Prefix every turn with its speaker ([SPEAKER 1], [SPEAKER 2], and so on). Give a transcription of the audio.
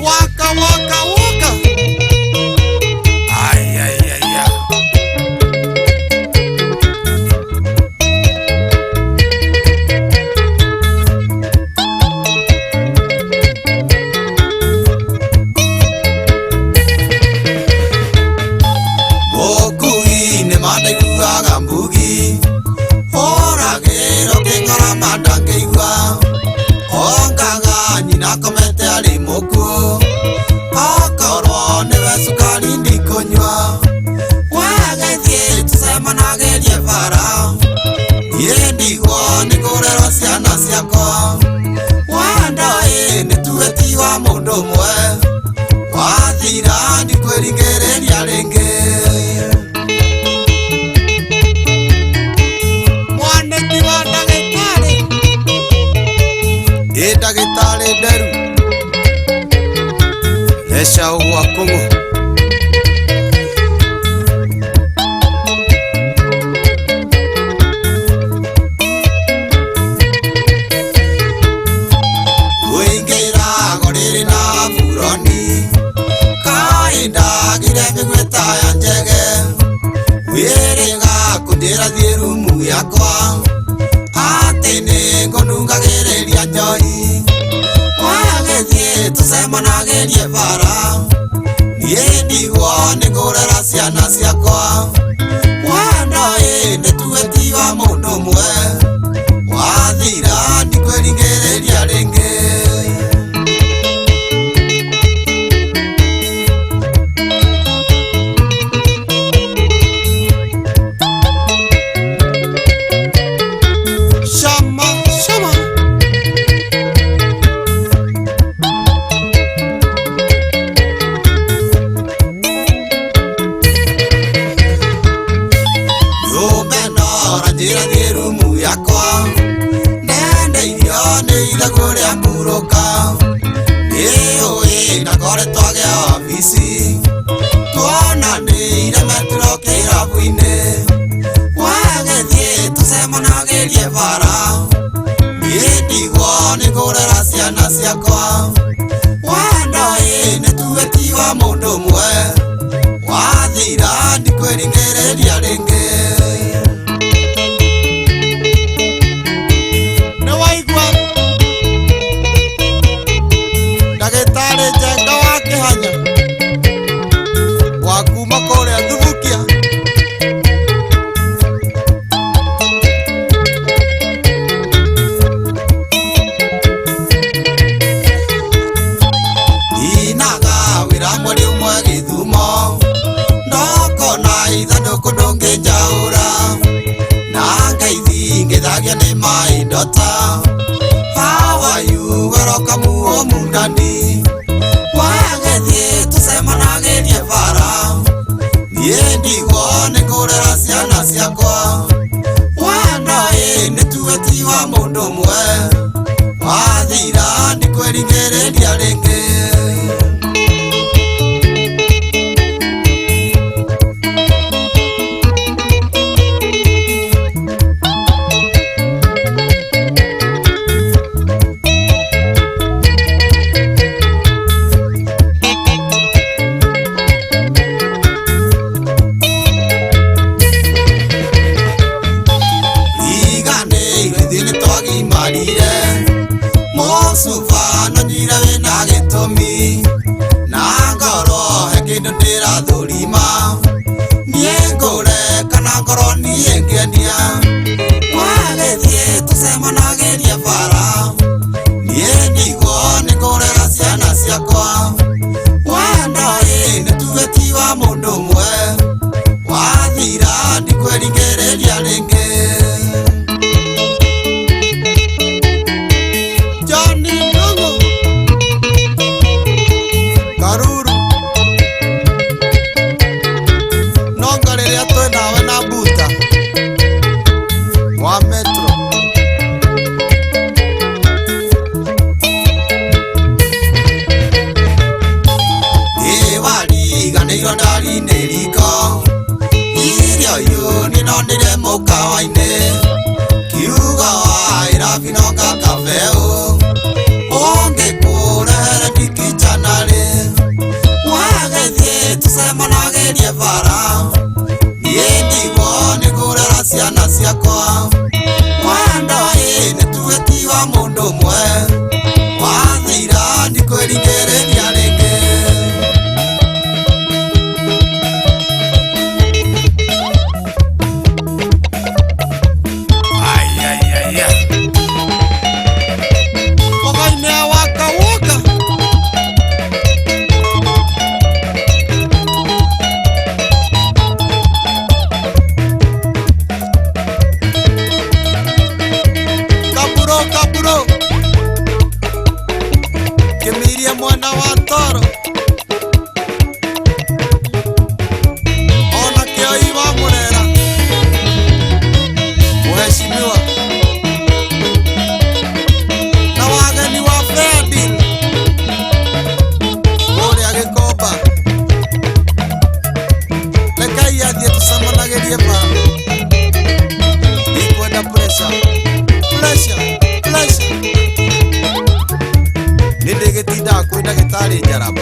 [SPEAKER 1] Waka waka waka. Ay ay ay ay. Bokui ne made kuaga mbugi. Ora gero ke ngara madange igua. Ongaga nyina komete ali moku. Akoro ne vesukari ndikonywa. Wagethie tusema nagerie bara. Yendigwo nikurera ciana ciakwa. Wandae nituetiwa mundu umwe. Wathira ndikweringereria ringi. Mwaniki wa ndagĩtarĩ. Ĩ ndagĩtarĩ nderu. Theca ũgwa kũng'ũ. Wĩingĩra gorĩrĩ na buroni. Kaĩ ndagire mĩgwĩta ya njege. Wĩrĩga kũndĩra thiĩ rumu yakwa. Atĩ nĩngũnungagĩrĩria njoi. Wagĩthiĩ tũcemanagĩrie bara. Niĩ ndigwo nĩngũrera ciana ciakwa. Wandaĩ nĩtuetiwa mũndũ ũmwe. Wathira ndikwĩringĩrĩria rĩngĩ. Shama shama. Yũmena njĩra thiĩ rumu yakwa. Ndendeithio nĩ ithagu rĩa mburũka. Nĩũĩ ndakoretwo agĩa wabici. Tuonanĩire metro kĩrabu-inĩ. Wagĩthiĩ tũcemanagĩrie bara. Niĩ ndigwo nĩngũrera ciana ciakwa. Wandaĩ nĩtuetiwa mũndũ ũmwe. Wathira ndikwĩringĩrĩria rĩngĩ. Nĩwaigua? Ndagĩtarĩ Njenga wa Kĩhanya. Wa kuma kũrĩa Thubukia. Ndinaga wĩra mweri ũmwe Gĩthumo. Ndokona ithandũkũ ndũngĩnjaũra. Na ngeithi ngĩthagia nĩ my daughter. How are you? Welcome home daddy. Wagĩthiĩ tũcemanagĩrie bara. Niĩ ndigwo nĩngũrera ciana ciakwa. Wandaĩ nĩtuetiwa mũndũ ũmwe. Wathira ndikwĩringĩrĩria rĩngĩ. Iganĩirwo ithuĩ nĩtwagimarire. Mũcuba nonyire wĩna gĩtũmi. Na ngoro he kĩndũ ndĩrathũrima. Niĩ ngũre kana ngoro niĩ ngĩendia. Wagĩthiĩ tũcemanagĩrie bara. Niĩ ndigwo nĩngũrera ciana ciakwa. Wandaĩ nĩtuetiwa mũndũ ũmwe. Wathira ndikwĩringĩrĩria rĩngĩ. Johnny Ndung'u. Karuru. Nonga rĩrĩa twĩ nawe na Mbuta. Wa Metro. Wariganĩirwo ndari nĩ riko. Irio yũ nĩnonire mũkawa ciana ciakwa mwenda nĩ tuĩtiwa mũndũ ũmwe wathira ndikwĩringĩrĩria rĩngĩ Kimirie mwana wa toro ona kio iwa murera mheshimiwa na wageni wa Fredin uria Gikomba rekai athie tucemanagirie ba ikwenda pressure nĩndĩgĩtindaga kwĩ ndagĩtarĩ Njarama